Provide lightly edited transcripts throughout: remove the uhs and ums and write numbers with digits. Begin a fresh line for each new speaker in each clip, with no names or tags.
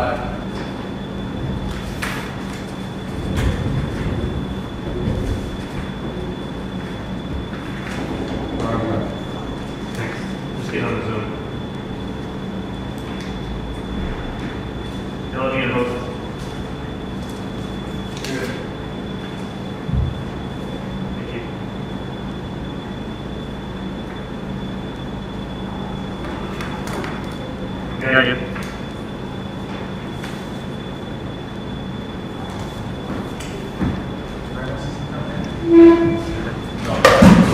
Aye.
Thanks. Just get on the Zoom. You're looking at host. Good. Thank you. Got you.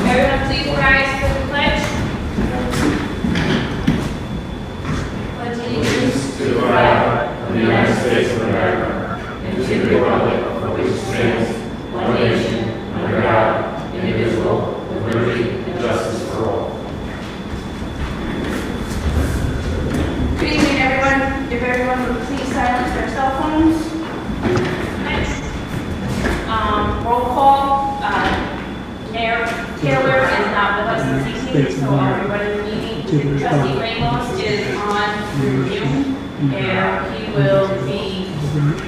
Everyone please rise for the pledge. Pledge allegiance
To the flag of the United States of America and to the republic for which it stands, one nation, under God, indivisible, with liberty and justice for all.
Good evening, everyone. If everyone would please silence their cell phones. Roll call. Mayor Taylor is not with us this evening, so everybody in the meeting. Trustee Ramos is on Zoom, and he will be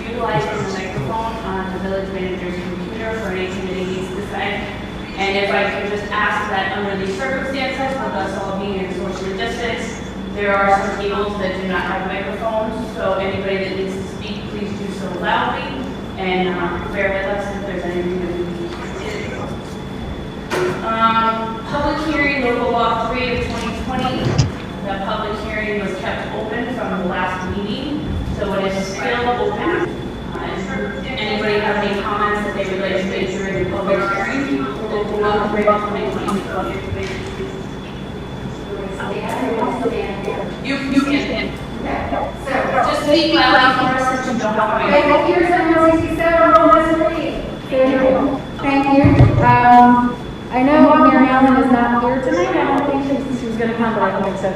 utilizing the microphone on the village manager's computer for anything that he needs to say. And if I could just ask that under these circumstances, with us all being in social distance, there are some tables that do not have microphones, so anybody that needs to speak, please do so loudly, and bear with us if there's anything that we need to do. Public hearing, local law 3 of 2020. The public hearing was kept open from the last meeting, so it is still open. Anybody have any comments that they would like to make during the public hearing? Local law 3 of 2020. You can. Just speak loudly for us since you don't have a microphone.
Here's 767, Thank you. I know Mary Ellen is not here tonight. I don't think she was going to come, but I don't think so.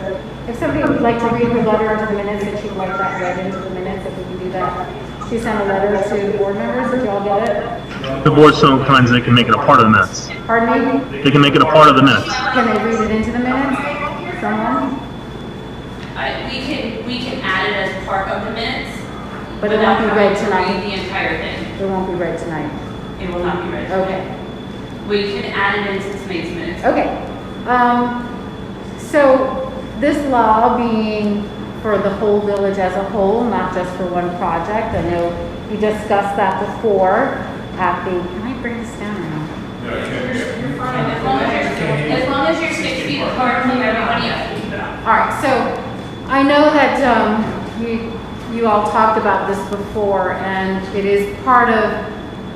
If somebody would like to read her letter into the minutes, if she'd like that read into the minutes, if we can do that. She sent a letter to board members. Did you all get it?
The board sometimes they can make it a part of the minutes.
Pardon me?
They can make it a part of the minutes.
Can they read it into the minutes? Someone?
We can add it as part of the minutes,
But it won't be read
read
tonight.
the entire thing.
It won't be read tonight.
It will not be read.
Okay.
We can add it into tonight's minutes.
Okay. So this law being for the whole village as a whole, not just for one project. I know we discussed that before at the, can I bring this down or no?
As long as you're 6 feet apart from everybody else.
All right, so I know that you all talked about this before, and it is part of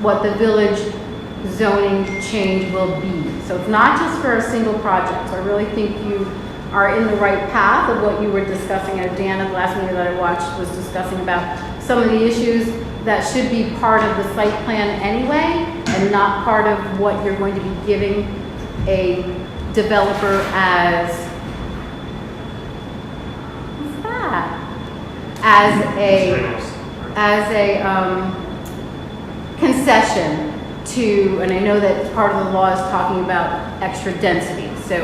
what the village zoning change will be. So it's not just for a single project. So I really think you are in the right path of what you were discussing. And Dan, at the last meeting that I watched, was discussing about some of the issues that should be part of the site plan anyway, and not part of what you're going to be giving a developer as, what's that? As a concession to, and I know that part of the law is talking about extra density. So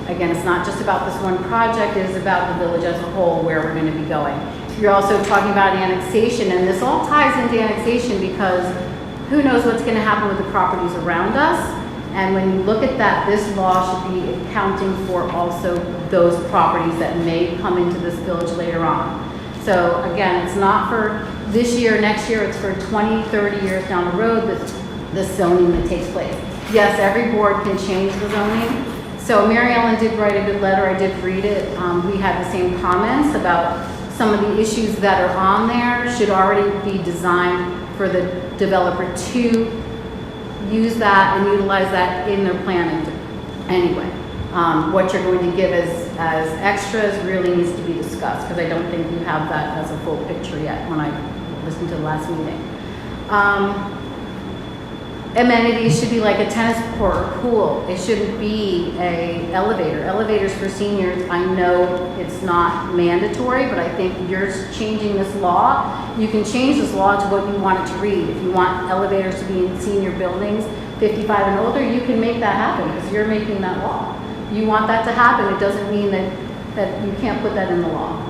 again, it's not just about this one project, it is about the village as a whole, where we're going to be going. You're also talking about annexation, and this all ties into annexation because who knows what's going to happen with the properties around us. And when you look at that, this law should be accounting for also those properties that may come into this village later on. So again, it's not for this year, next year, it's for 20, 30 years down the road, the zoning that takes place. Yes, every board can change the zoning. So Mary Ellen did write a good letter, I did read it. We had the same comments about some of the issues that are on there should already be designed for the developer to use that and utilize that in their planning anyway. What you're going to give as extras really needs to be discussed, because I don't think you have that as a full picture yet when I listened to the last meeting. Amenities should be like a tennis court or pool. It shouldn't be a elevator. Elevators for seniors, I know it's not mandatory, but I think you're changing this law. You can change this law to what you want it to read. If you want elevators to be in senior buildings, 55 and older, you can make that happen because you're making that law. You want that to happen, it doesn't mean that you can't put that in the law.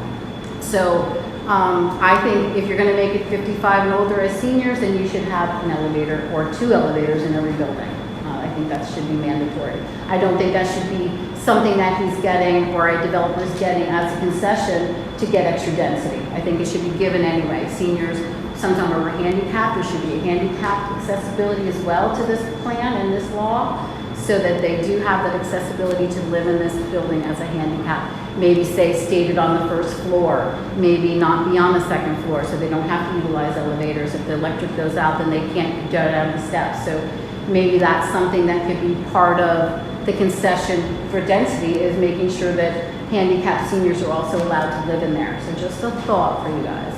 So I think if you're gonna make it 55 and older as seniors, then you should have an elevator or 2 elevators in every building. I think that should be mandatory. I don't think that should be something that he's getting or a developer is getting as a concession to get extra density. I think it should be given anyway. Seniors, sometimes we're handicapped, there should be a handicapped accessibility as well to this plan and this law, so that they do have that accessibility to live in this building as a handicap. Maybe say stated on the first floor, maybe not be on the second floor, so they don't have to utilize elevators. If the electric goes out, then they can't go down the steps. So maybe that's something that could be part of the concession for density, is making sure that handicapped seniors are also allowed to live in there. So just a thought for you guys.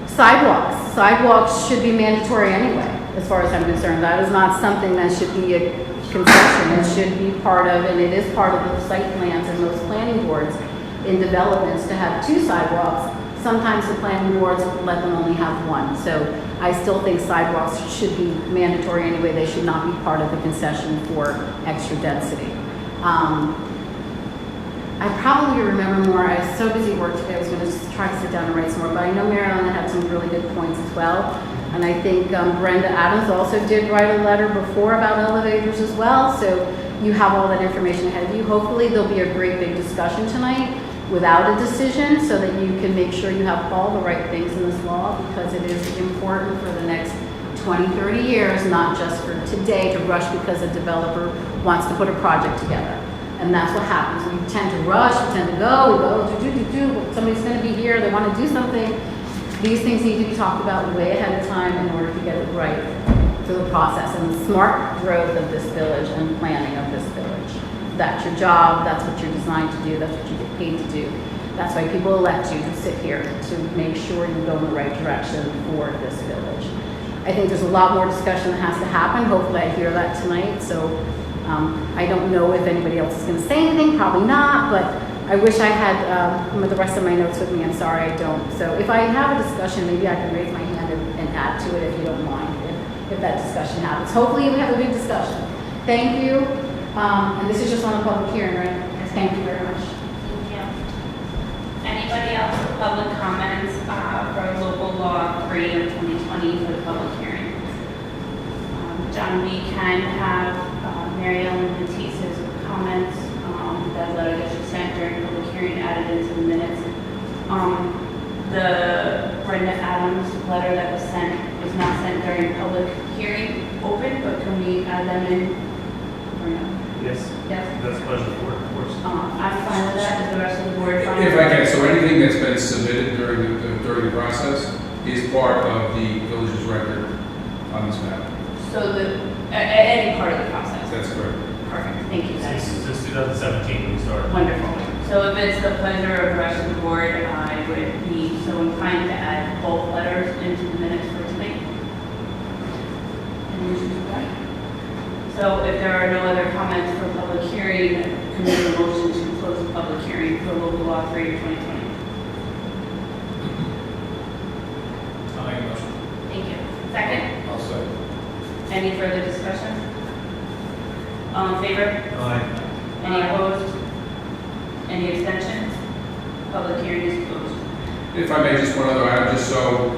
Sidewalks should be mandatory anyway, as far as I'm concerned. That is not something that should be a concession. It should be part of, and it is part of the site plans and most planning boards in developments to have 2 sidewalks. Sometimes the planning boards let them only have 1. So I still think sidewalks should be mandatory anyway. They should not be part of the concession for extra density. I probably remember more. I was so busy at work today. I was going to try to sit down and write some more, but I know Marilyn had some really good points as well. And I think Brenda Adams also did write a letter before about elevators as well. So you have all that information ahead of you. Hopefully there'll be a great big discussion tonight without a decision, so that you can make sure you have all the right things in this law, because it is important for the next 20, 30 years, not just for today to rush because a developer wants to put a project together. And that's what happens. We tend to rush, we tend to go, somebody's going to be here, they want to do something. These things need to be talked about way ahead of time in order to get it right through the process and the smart growth of this village and planning of this village. That's your job, that's what you're designed to do, that's what you get paid to do. That's why people elect you to sit here, to make sure you go in the right direction for this village. I think there's a lot more discussion that has to happen. Hopefully I hear that tonight. So I don't know if anybody else is going to say anything, probably not, but I wish I had the rest of my notes with me. I'm sorry I don't. So if I have a discussion, maybe I can raise my hand and add to it if you don't mind, if that discussion happens. Hopefully we have a big discussion. Thank you. And this is just on a public hearing, right? Thank you very much.
Thank you. Anybody else with public comments for local law 3 of 2020 for the public hearing? John, we can have Mary Ellen Batista's comments, that letter that she sent during public hearing added into the minutes. The Brenda Adams letter that was sent is not sent during public hearing open, but can we add them in or no?
Yes.
Yes.
That's a pleasure for it, of course.
I'm fine with that. Is the rest of the board fine?
If I can, so anything that's been submitted during the process is part of the village's record on this map.
So any part of the process?
That's correct.
Perfect. Thank you, guys.
Since 2017 we started.
Wonderful. So if it's the pleasure of the rest of the board, I would be so inclined to add both letters into the minutes for tonight. So if there are no other comments for public hearing, can we have a motion to close the public hearing for local law 3 of 2020?
I'll make a motion.
Thank you. Second?
I'll second.
Any further discussion? All in favor?
Aye.
Any opposed? Any abstentions? Public hearing is closed.
If I may, just one other item, just so,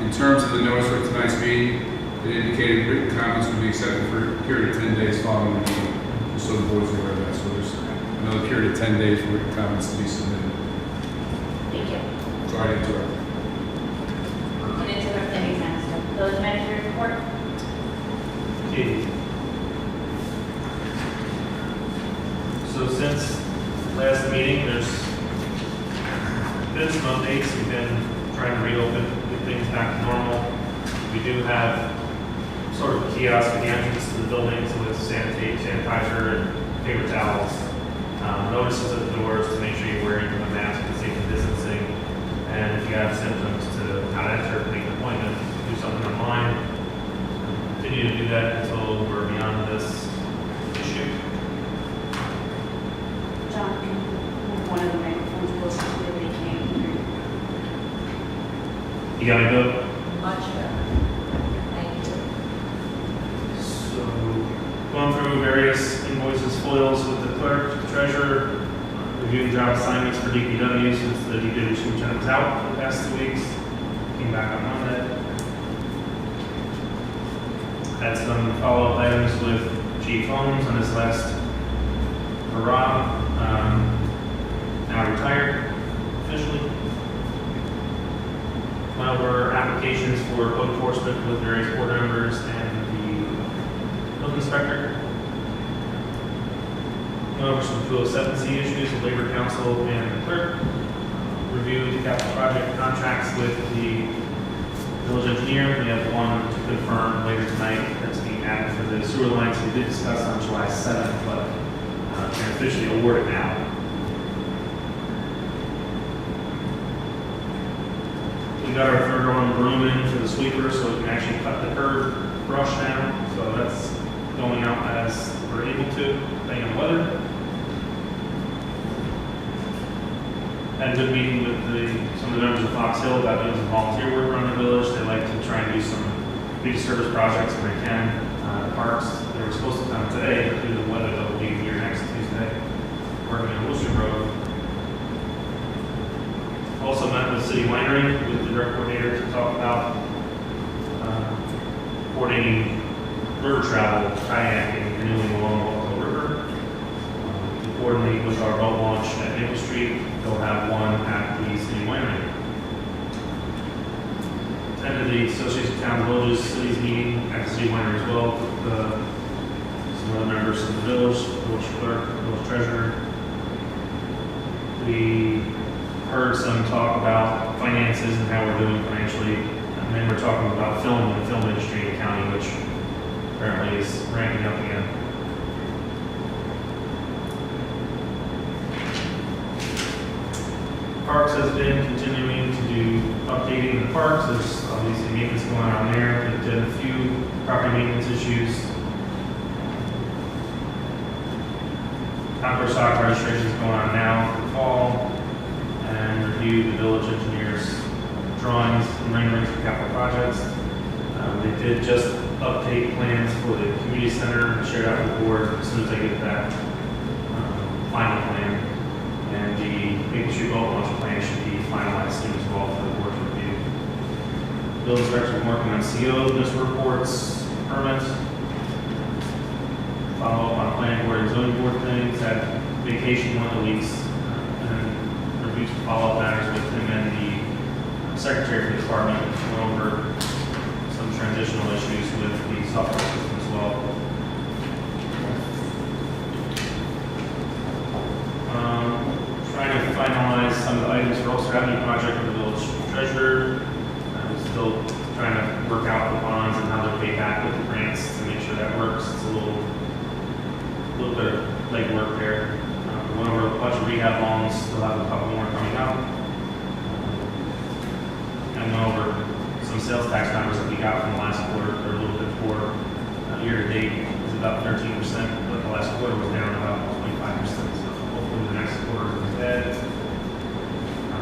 in terms of the notice for tonight's meeting, it indicated written comments would be accepted for a period of 10 days following the meeting, just so the board's aware of that. So there's another period of 10 days for written comments to be submitted.
Thank you.
Sorry to interrupt.
Can interrupt any time, so village manager report?
Okay. So since last meeting, there's been some updates. We've been trying to reopen, get things back to normal. We do have sort of a kiosk at the entrance to the buildings with sanitizer and paper towels. Notices at the doors to make sure you're wearing a mask and safe distancing. And if you have symptoms, to not enter, make an appointment, do something online. Continue to do that until we're beyond this issue.
John, can you move one of the microphones closer to where they came?
You got me, Bill?
Much better. Thank you.
So, going through various invoices, foils with the clerk, the treasurer, we Reviewing job assignments for DPW since the DPW superintendent was out for the past 2 weeks. Came back on Monday. Had some follow-up items with Chief Holmes on his last hurrah. Now retired officially. Went over applications for code enforcement with various board members and the building inspector. Went over some 207C issues with Labor Council and the clerk. Reviewed capital project contracts with the village engineer. We have one to confirm later tonight that's being added for the sewer lines we did discuss on July 7th, but can officially award it now. We got our third one broom in for the sweeper so we can actually cut the curb brush down. So that's going out as we're able to, depending on the weather. Had a good meeting with some of the members of Fox Hill about doing some volunteer work around the village. They like to try and do some community service projects when they can. Parks, they were supposed to come today, but due to the weather, they'll be here next Tuesday, working on Wilshire Road. Also met with City Winery, with the direct coordinator to talk about coordinating river travel, kayaking, canoeing along the Walden River. To coordinate with our boat launch at Maple Street, they'll have one at the City Winery. Attended the Association of Towns and Villages Cities meeting at the City Winery as well, with some other members of the village clerk, village treasurer. We heard some talk about finances and how we're doing financially, and then we're talking about film and the film industry in the county, which apparently is ramping up again. Parks has been continuing to do updating the parks. There's obviously maintenance going on there. We've done a few property maintenance issues. Outdoor stock registrations going on now for the fall, and review the village engineer's drawings and renderings for capital projects. They did just update plans for the community center and shared out with the board as soon as they get that final plan. And the Maple Street boat launch plan should be finalized soon as well for the board to review. Building inspector is working on COs, municipal reports, permits. Follow up on planning board and zoning board things. Had vacation one of the weeks. And reviewed some follow-up matters with him and the secretary for the department. Went over some transitional issues with the software system as well. Trying to finalize some of the items for Ulster Avenue project with the village treasurer. Still trying to work out the bonds and how they're paid back with the grants to make sure that works. It's a little bit of legwork there. We went over a bunch of rehab loans. Still have a couple more coming out. And went over some sales tax numbers that we got from the last quarter. They're a little bit poor. Year to date is about 13%, but the last quarter was down about 25%. So hopefully the next quarter is ahead.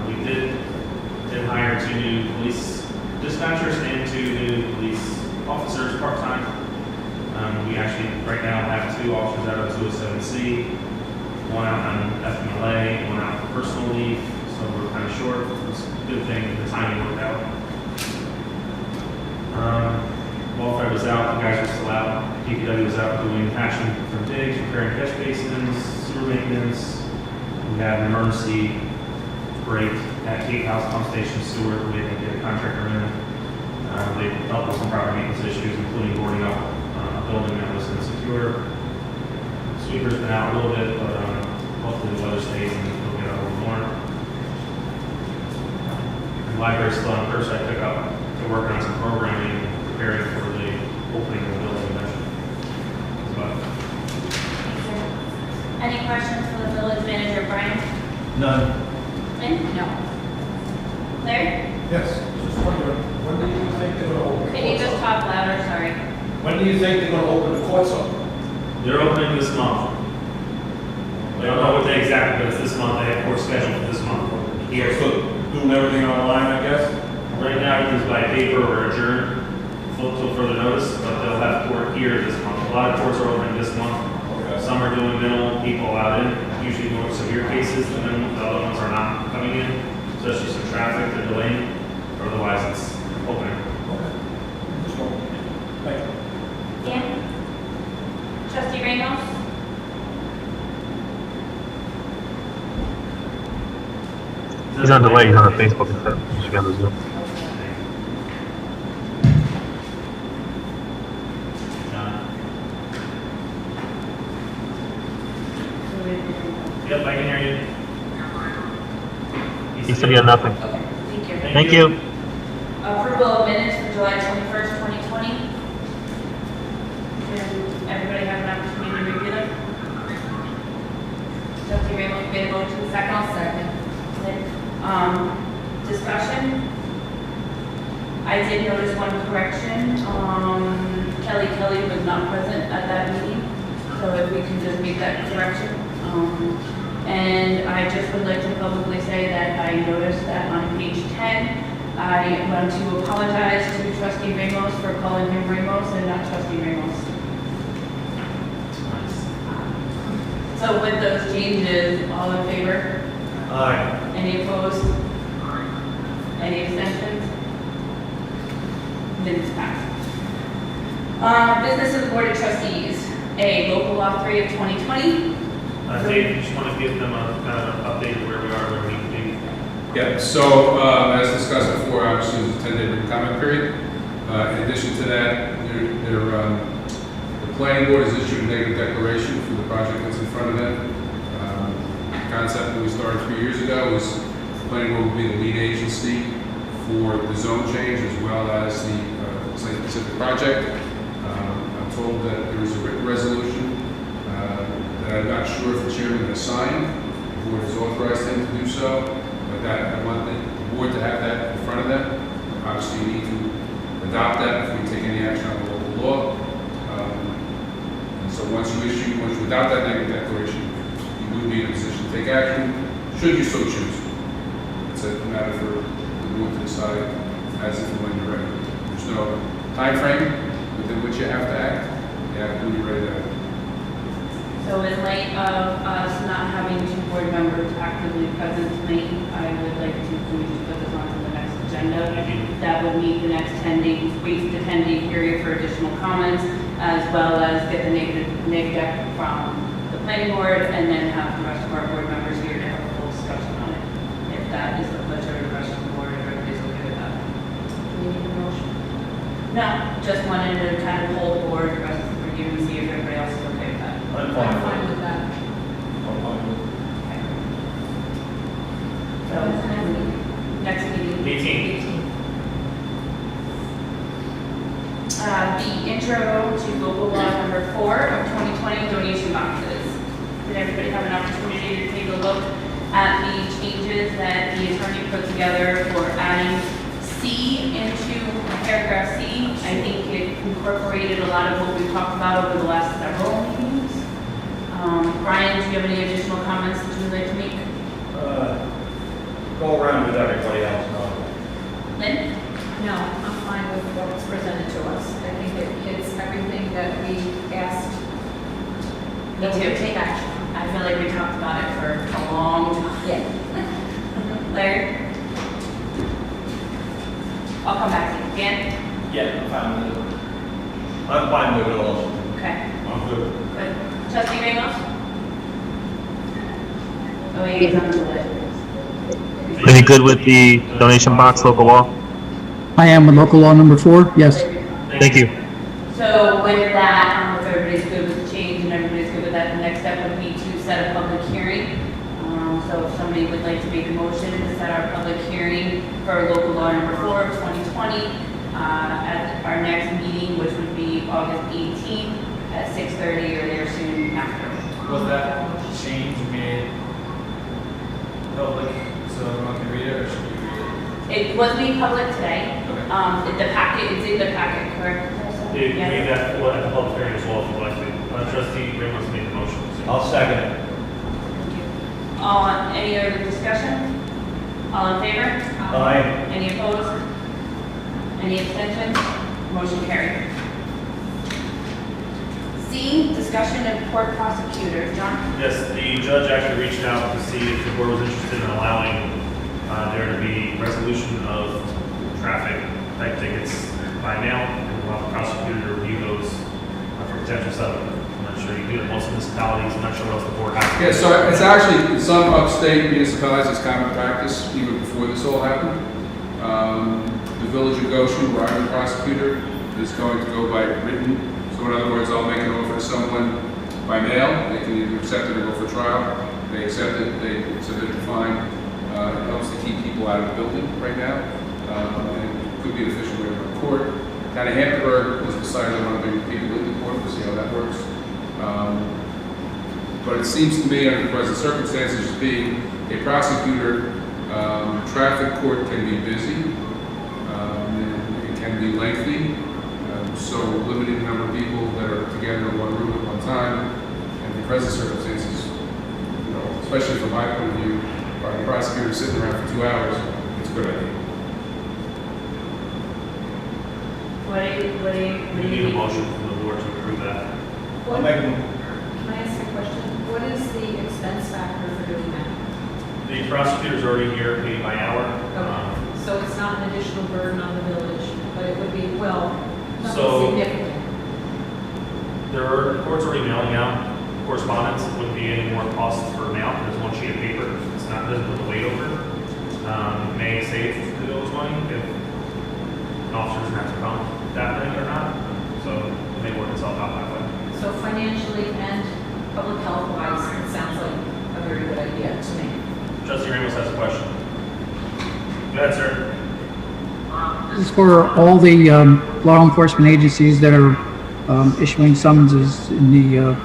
We did hire 2 new police dispatchers and 2 new police officers part-time. We actually right now have 2 officers out of 207C, one out on FMLA, one out for personal leave, so we're kind of short. It's a good thing the timing worked out. Welfare was out, the guys were still out. DPW was out doing action from digs, repairing catch basins, sewer maintenance. We had an emergency break at Cape House Pump Station Sewer. We had to get a contractor in. They helped with some property maintenance issues, including boarding up a building that was insecure. Sweeper's been out a little bit, but hopefully the weather stays and we'll get out a little more. The library's still on curbside pickup. They're working on some programming, preparing for the opening of the building eventually.
Any questions for the village manager, Brian?
None.
Lynn?
No.
Larry?
Yes. Just wondering, when do you think they're going to open?
Can you just talk louder, sorry?
When do you think they're going to open the courts up?
They're opening this month. They don't know what day exactly, but it's this month. They have court scheduled for this month. Here.
So doing everything online, I guess?
Right now, it is by paper or adjourned until further notice, but they'll have court here this month. A lot of courts are opening this month.
Okay.
some are doing minimal people allowed in, usually more severe cases, and then the other ones are not coming in. So it's just some traffic, they're delaying, or otherwise it's open.
Okay. Just one. Thank you.
Dan? Trustee Ramos?
He's on delay, he's on a Facebook instead. Should be on the Zoom.
Yep, I can hear you.
He said he had nothing.
Okay, thank you.
Thank you.
Approval of minutes for July 21st, 2020. Did everybody have an opportunity to review them? Trustee Ramos made a motion, second. I'll second. Discussion. I did notice one correction. Kelly was not present at that meeting, so if we can just make that correction. And I just would like to publicly say that I noticed that on page 10, I want to apologize to Trustee Ramos for calling him Ramos and not Trustee Ramos. So with those changes, all in favor?
Aye.
Any opposed? Any abstentions? Minutes passed. Business of the Board of Trustees. A, local law 3 of 2020.
Dave, you just want to give them a kind of an update of where we are, where we need to be.
Yeah, so as discussed before, obviously there's a 10-day written comment period. In addition to that, the planning board has issued a negative declaration for the project that's in front of them. The concept that we started 3 years ago was the planning board will be the lead agency for the zone change as well as the site-specific project. I'm told that there is a written resolution that I'm not sure if the chairman has signed. The board has authorized him to do so, but that I want the board to have that in front of them. Obviously, you need to adopt that before you take any action on the local law. And so once you adopt that negative declaration, you would be in a position to take action, should you so choose. It's a matter for the board to decide as if and when you're ready. There's no time frame within which you have to act. You have to be ready to act.
So in light of us not having 2 board members actively present tonight, I would like to put this on to the next agenda. That would meet the next 10 days, wait the 10-day period for additional comments, as well as get the negative deck from the planning board, and then have the rest of our board members here to have a full discussion on it. If that is the pleasure of the rest of the board, if everybody's okay with that. You need a motion? No, just wanted to kind of hold the board, the rest of the review, and see if everybody else is okay with that.
I'm fine.
with that.
I'm fine with
So, next meeting.
18.
The intro to local law number 4 of 2020 donation boxes. Did everybody have an opportunity to take a look at the changes that the attorney put together for adding C into paragraph C? I think it incorporated a lot of what we've talked about over the last several meetings. Brian, do you have any additional comments that you would like to make?
Go around with everybody else.
Lynn?
No, I'm fine with what was presented to us. I think it hits everything that we asked.
Me too.
Take action.
I feel like we talked about it for a long time.
Yeah.
Larry? I'll come back to you. Dan?
Yeah, I'm fine with it. I'm fine with it also.
Okay,
I'm good.
good. Trustee Ramos? Oh, yeah, he's on the list.
Are you good with the donation box local law?
I am with local law number 4, yes.
Thank you.
So with that, if everybody's good with the change and everybody's good with that, the next step would be to set a public hearing. So if somebody would like to make a motion to set our public hearing for local law number 4 of 2020 at our next meeting, which would be August 18th at 6:30 or there soon after.
Was that change made public, so everyone can read it, or should we read it?
It was made public today.
Okay.
The packet, it's in the packet, correct?
You made that at the public hearing as well, if you'd like to. Trustee Ramos made the motion.
I'll second it.
Any other discussion? All in favor?
Aye.
Any opposed? Any abstentions? Motion carried. C, discussion of court prosecutors. John?
Yes, the judge actually reached out to see if the board was interested in allowing there to be resolution of traffic type tickets by mail, and allow the prosecutor to review those for potential settlement. I'm not sure you do it in most municipalities. I'm not sure what else the board has.
Yeah, so it's actually, in some upstate municipalities, it's common practice, even before this all happened. The village of Goshen, where I'm the prosecutor, is going to go by written. So in other words, I'll make an offer to someone by mail, they can either accept it or go for trial. They accept it, they submit the fine. It helps to keep people out of the building right now. And it could be an efficient way to go to court. Kind of Hamptonburg has decided they want to bring people into court, we'll see how that works. But it seems to me, under the present circumstances, as being a prosecutor, traffic court can be busy, and it can be lengthy. So limiting the number of people that are together in one room at one time, and the present circumstances, you know, especially from my point of view, the prosecutor sitting around for 2 hours, it's a good idea.
What do
We
you
need a
think?
motion from the board to approve that.
I'll
What,
make
can
a,
I ask a question? What is the expense factor for doing that?
The prosecutor's already here, paid by hour.
Okay, so it's not an additional burden on the village, but it would be, well,
So-
nothing significant.
There are reports already mailing out correspondence. It wouldn't be any more cost for mail. There's one sheet of paper. It's not, doesn't put the weight over. May save the village money if an officer doesn't have to come that night or not. So it may work itself out that way.
So financially and public health wise, it sounds like a very good idea to me.
Trustee Ramos has a question. Go ahead, sir.
This is for all the law enforcement agencies that are issuing summonses in the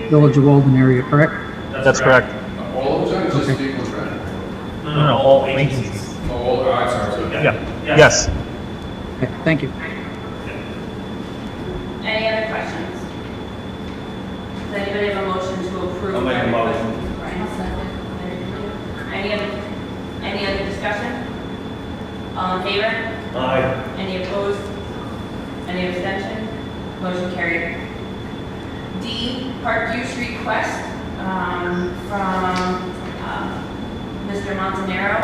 Village of Walden area, correct?
That's correct.
All of them, just
Okay.
vehicle traffic?
No, all agencies.
Oh, I'm sorry.
Yeah.
Yeah, yes.
Okay, thank you.
Any other questions? Does anybody have a motion to approve?
I'll make a
that
motion.
request? Brian, any other discussion? All in favor?
aye.
Any opposed? Any abstention? Motion carried. D, park use request from Mr. Montanaro.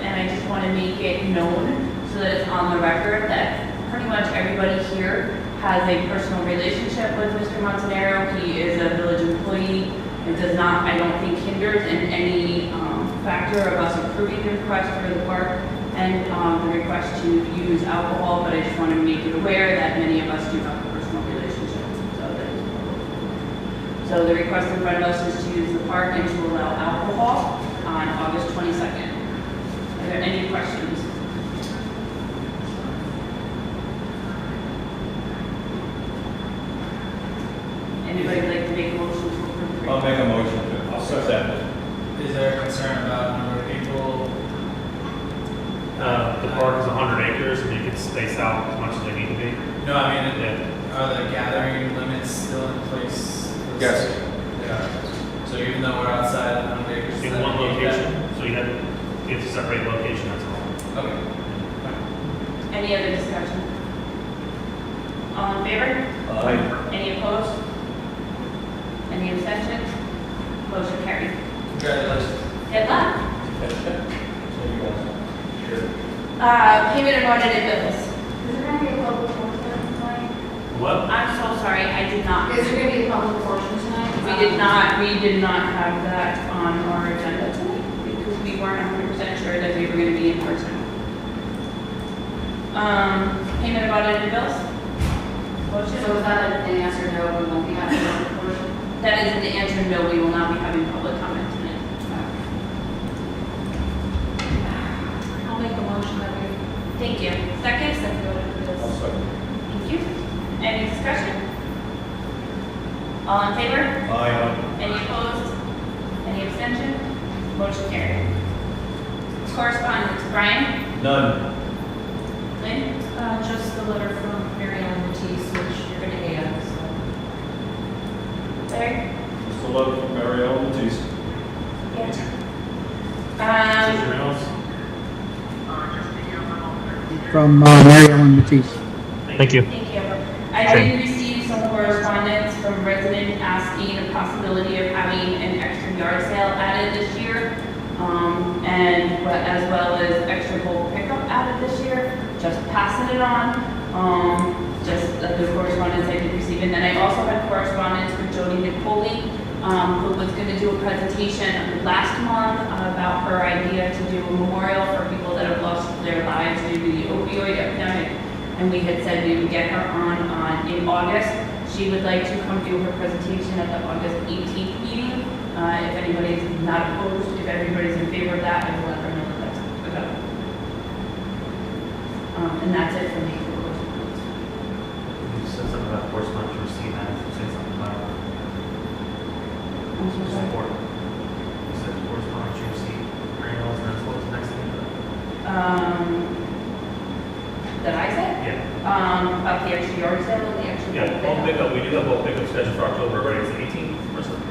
And I just want to make it known so that it's on the record that pretty much everybody here has a personal relationship with Mr. Montanaro. He is a village employee. It does not, I don't think, hinders in any factor of us approving the request for the park and the request to use alcohol, but I just want to make you aware that many of us do have a personal relationship. So the request in front of us is to use the park and to allow alcohol on August 22nd. Are there any questions? Anybody like to make a motion to approve?
I'll make a motion to, I'll second it.
Is there a concern about number of people?
The park is 100 acres and you can space out as much as they need to be.
No, I mean,
Yeah.
are the gathering limits still in place? for the
Yes.
city? They are. So even though we're outside of the 100 acres?
In
that
one
means that-
location, so you have to separate location, that's all.
Okay.
Any other discussion? All in favor?
Aye.
Any opposed? Any abstentions? Motion carried.
Congratulations.
Good luck. Payment of audited bills.
Is there going to be a public portion tonight?
What?
I'm so sorry, I did not.
Is there going to be a public portion tonight?
We did not have that on our agenda tonight because we weren't 100% sure that we were going to be in person. Payment of audited bills? Motion?
So is that an answer, no, we won't be having a public portion?
That is an answer, no, we will not be having public comment tonight.
I'll make a motion that we
Thank you. Second?
accept the audit
I'll
bills.
second.
Thank you. Any discussion? All in favor?
Aye.
Any opposed? Any abstention? Motion carried. Correspondence, Brian?
None.
Lynn?
Just the letter from Mary Ellen Matisse, which you're going to add, so.
Larry?
Just a letter from Mary Ellen Matisse.
Trustee Ramos?
From Mary Ellen Matisse.
Thank you.
Thank you. I did receive some correspondence from as well as extra bulk pickup added this year, just passing it on. Just the correspondence I did receive. And then I also had correspondence with Jody Nicoli, who was going to do a presentation last month about her idea to do a memorial for people that have lost their lives due to the opioid epidemic. And we had said we would get her on in August. She would like to come do her presentation at the August 18th meeting. If anybody's not opposed, if everybody's in favor of that, I will let her know that that's about. And that's it for me.
You said something about correspondence you received, and you said something about support. You said correspondence you received, granules, and that's what's next thing.
That I said?
Yeah.
About the extra yard sale and the extra.
Yeah, bulk pickup, we do have bulk pickup scheduled for October already, it's the 18th or something?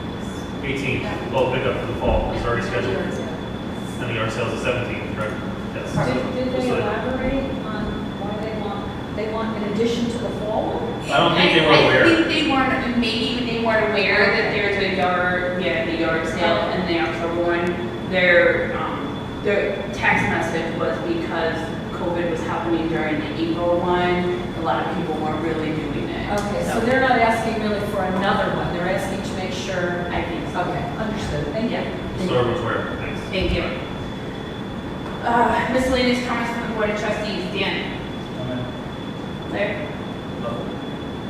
18th, bulk pickup for the fall, it's already scheduled. And the yard sale is the 17th, correct? Yes.
Did they
So-
elaborate on why they want in addition to the fall one?
I don't think they were
I
aware.
think they weren't, maybe they weren't aware that there's a yard, the yard sale and the October one. Their text message was because COVID was happening during the April one, a lot of people weren't really doing it.
Okay, so they're not asking really for another one, they're asking to make sure.
I think so.
Okay, understood, thank you.
Yeah.
So everyone's aware, thanks.
Thank you. Miscellaneous comments from the Board of Trustees. Dan? Claire?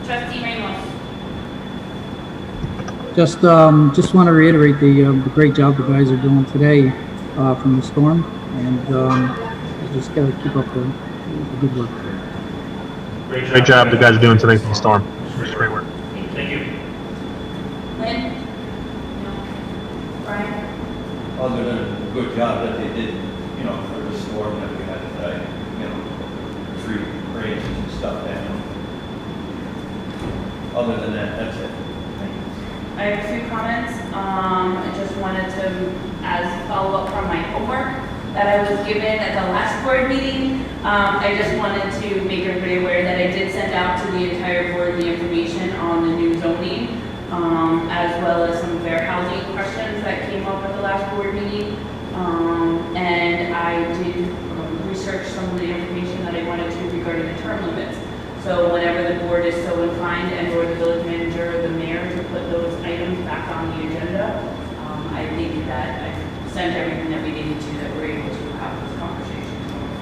Trustee Ramos?
Just want to reiterate the great job the guys are doing today from the storm, and you just got to keep up the good work.
Great job the guys are doing today from the storm. Great work.
Thank you.
Lynn? No. Brian?
Other than a good job that they did, for the storm that we had today, tree branches and stuff down. Other than that, that's it.
I have a few comments. I just wanted to, as follow-up from my homework that I was given at the last board meeting, I just wanted to make everybody aware that I did send out to the entire board the information on the new zoning, as well as some fair housing questions that came up at the last board meeting. And I did research some of the information that I wanted to regarding the term limits. So whenever the board is so inclined and or the village manager or the mayor to put those items back on the agenda, I think that I've sent everything that we needed to, that we're able to have this conversation going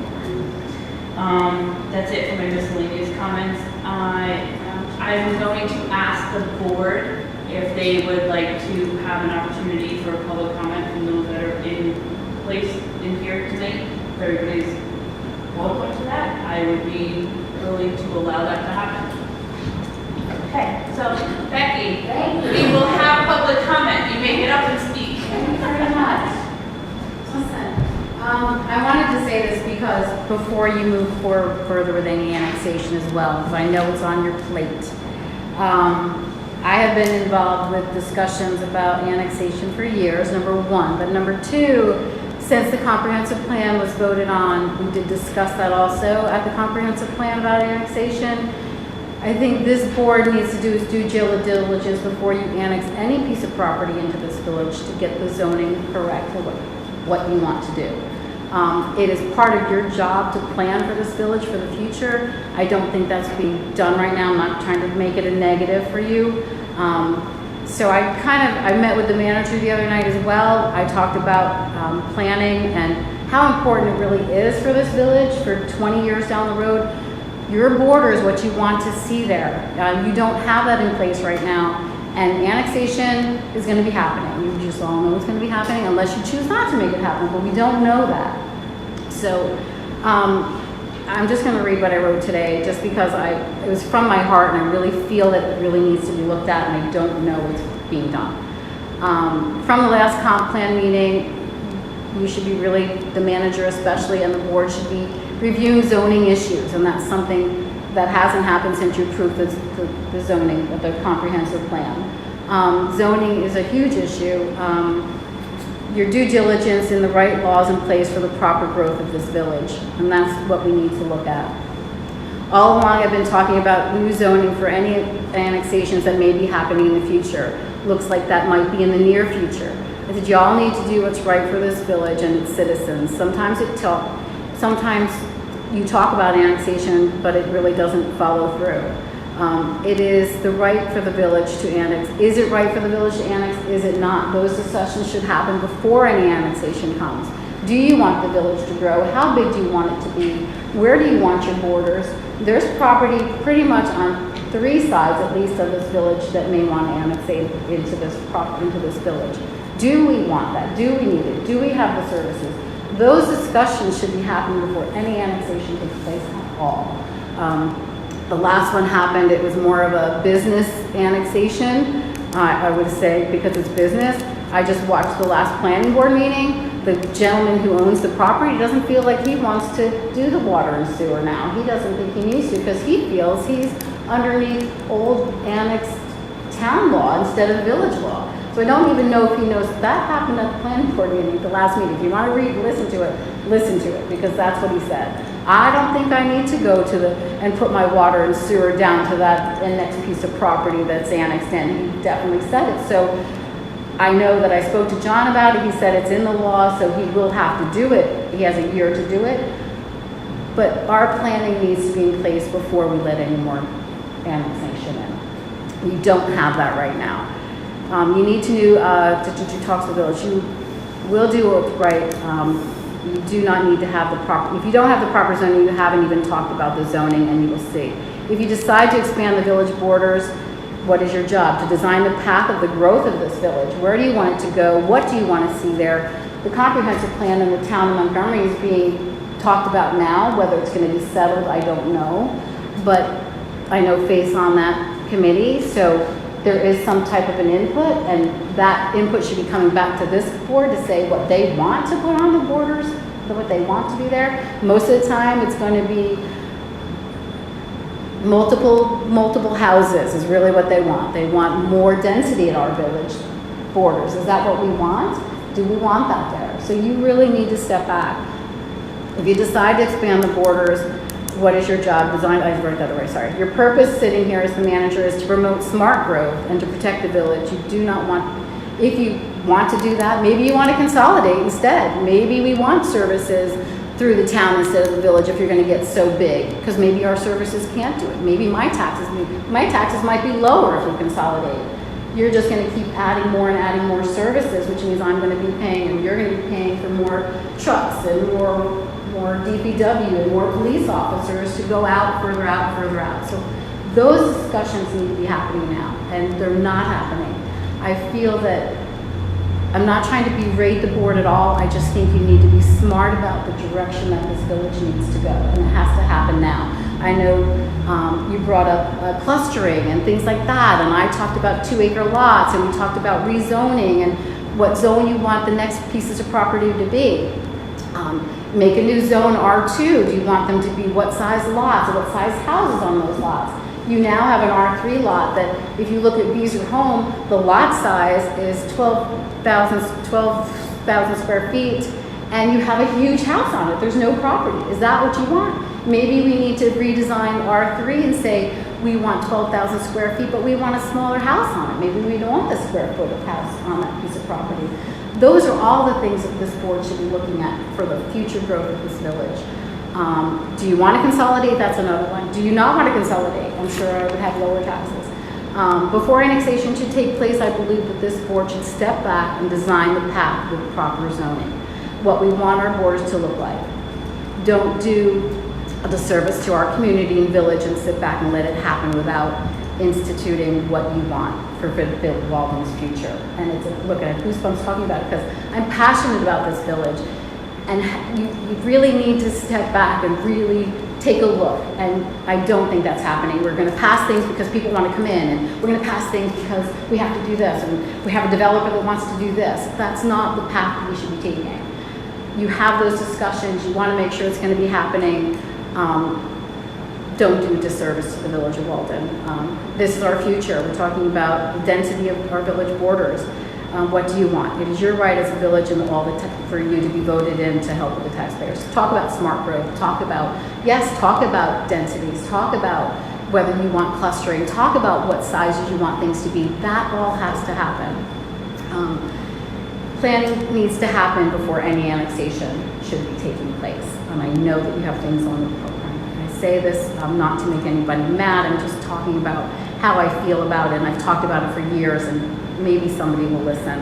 forward. That's it for my miscellaneous comments. I'm going to ask the board if they would like to have an opportunity for public comment from those that are in place in here tonight. If everybody's welcome to that, I would be willing to allow that to happen. Okay, so Becky, we will have public comment. You may get up and speak.
Thank you very much. Listen, I wanted to say this because before you move forward further with any annexation as well, because I know it's on your plate. I have been involved with discussions about annexation for years, number one. But number two, since the comprehensive plan was voted on, we did discuss that also at the comprehensive plan about annexation. I think this board needs to do its due diligence before you annex any piece of property into this village to get the zoning correct for what you want to do. It is part of your job to plan for this village for the future. I don't think that's being done right now. I'm not trying to make it a negative for you. So I met with the manager the other night as well. I talked about planning and how important it really is for this village for 20 years down the road. Your border is what you want to see there. You don't have that in place right now. And annexation is going to be happening. You just all know it's going to be happening unless you choose not to make it happen, but we don't know that. So I'm just going to read what I wrote today just because it was from my heart and I really feel that it really needs to be looked at and I don't know what's being done. From the last comp plan meeting, you should be really, the manager especially and the board should be reviewing zoning issues, and that's something that hasn't happened since you approved the zoning, the comprehensive plan. Zoning is a huge issue. Your due diligence and the right laws in place for the proper growth of this village, and that's what we need to look at. All along I've been talking about new zoning for any annexations that may be happening in the future. Looks like that might be in the near future. I said, y'all need to do what's right for this village and its citizens. Sometimes you talk about annexation, but it really doesn't follow through. It is the right for the village to annex. Is it right for the village to annex? Is it not? Those discussions should happen before any annexation comes. Do you want the village to grow? How big do you want it to be? Where do you want your borders? There's property pretty much on 3 sides, at least, of this village that may want to annexate into this village. Do we want that? Do we need it? Do we have the services? Those discussions should be happening before any annexation takes place at all. The last one happened, it was more of a business annexation, I would say, because it's business. I just watched the last planning board meeting. The gentleman who owns the property doesn't feel like he wants to do the water and sewer now. He doesn't think he needs to because he feels he's underneath old annexed town law instead of village law. So I don't even know if he knows that happened at the planning board meeting, the last meeting. If you want to listen to it, because that's what he said. I don't think I need to go to and put my water and sewer down to that next piece of property that's annexed in. He definitely said it. So I know that I spoke to John about it. He said it's in the law, so he will have to do it. He has a year to do it. But our planning needs to be in place before we let any more annexation in. You don't have that right now. You need to talk to the village. You will do it right. You do not need to have the proper, if you don't have the proper zoning, you haven't even talked about the zoning, and you will see. If you decide to expand the village borders, what is your job? To design the path of the growth of this village. Where do you want it to go? What do you want to see there? The comprehensive plan in the town of Montgomery is being talked about now. Whether it's going to be settled, I don't know. But I know Faith's on that committee, so there is some type of an input, and that input should be coming back to this board to say what they want to put on the borders, what they want to be there. Most of the time, it's going to be multiple houses is really what they want. They want more density in our village borders. Is that what we want? Do we want that there? So you really need to step back. If you decide to expand the borders, what is your job? I wrote that away, sorry. Your purpose sitting here as the manager is to promote smart growth and to protect the village. You do not want, if you want to do that, maybe you want to consolidate instead. Maybe we want services through the town instead of the village if you're going to get so big, because maybe our services can't do it. Maybe my taxes might be lower if we consolidate. You're just going to keep adding more services, which means I'm going to be paying, and you're going to be paying for more trucks and more DPW and more police officers to go out, further out. So those discussions need to be happening now, and they're not happening. I feel that I'm not trying to berate the board at all. I just think you need to be smart about the direction that this village needs to go, and it has to happen now. I know you brought up clustering and things like that, and I talked about 2-acre lots, and we talked about rezoning and what zone you want the next pieces of property to be. Make a new zone R2. Do you want them to be what size lots or what size houses on those lots? You now have an R3 lot that, if you look at Beezer Home, the lot size is 12,000 square feet, and you have a huge house on it. There's no property. Is that what you want? Maybe we need to redesign R3 and say we want 12,000 square feet, but we want a smaller house on it. Maybe we don't want the square foot of house on that piece of property. Those are all the things that this board should be looking at for the future growth of this village. Do you want to consolidate? That's another one. Do you not want to consolidate? I'm sure I would have lower taxes. Before annexation should take place, I believe that this board should step back and design the path with proper zoning. What we want our borders to look like. Don't do a disservice to our community and village and sit back and let it happen without instituting what you want for Walden's future. And it's look at goosebumps talking about it, because I'm passionate about this village. And you really need to step back and really take a look. And I don't think that's happening. We're going to pass things because people want to come in, and we're going to pass things because we have to do this, and we have a developer that wants to do this. That's not the path that we should be taking. You have those discussions. You want to make sure it's going to be happening. Don't do a disservice to the village of Walden. This is our future. We're talking about the density of our village borders. What do you want? It is your right as a village and all for you to be voted in to help with the taxpayers. Talk about smart growth. Talk about densities. Talk about whether you want clustering. Talk about what sizes you want things to be. That all has to happen. planning needs to happen before any annexation should be taking place. And I know that you have things on the program. And I say this not to make anybody mad, I'm just talking about how I feel about it, and I've talked about it for years, and maybe somebody will listen.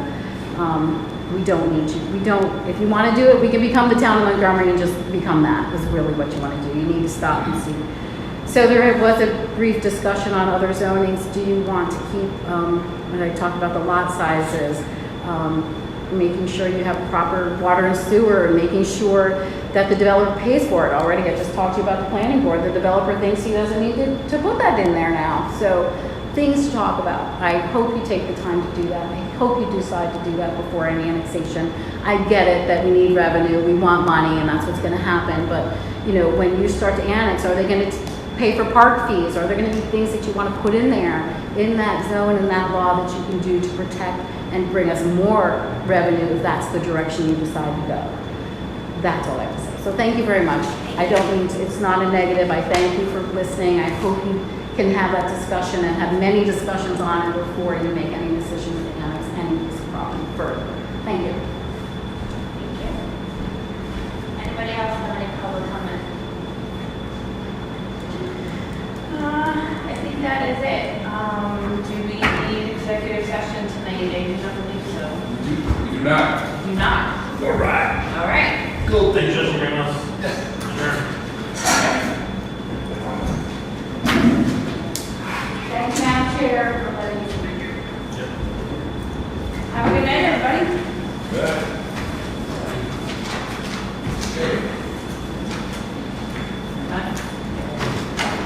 We don't need you. We don't, if you want to do it, we can become the town of Montgomery and just become that, is really what you want to do. You need to stop and see. So there was a brief discussion on other zonings. Do you want to keep, when I talked about the lot sizes, making sure you have proper water and sewer, making sure that the developer pays for it already. I just talked to you about the planning board. The developer thinks he doesn't need to put that in there now. So things to talk about. I hope you take the time to do that. I hope you decide to do that before any annexation. I get it that we need revenue, we want money, and that's what's going to happen. But you know, when you start to annex, are they going to pay for park fees? Are there going to be things that you want to put in there, in that zone, in that law that you can do to protect and bring us more revenue if that's the direction you decide to go? That's all I have to say. So thank you very much. I don't mean to, it's not a negative. I thank you for listening. I hope you can have that discussion and have many discussions on it before you make any decision to annex any piece of property further. Thank you.
Thank you. Anybody else have any public comment? I think that is it. Do we need executive session tonight? I do not believe so.
We do not.
Do not.
All right.
All right.
Cool. Thanks, Justin, very much. Sure.
Thanks, Madam Chair.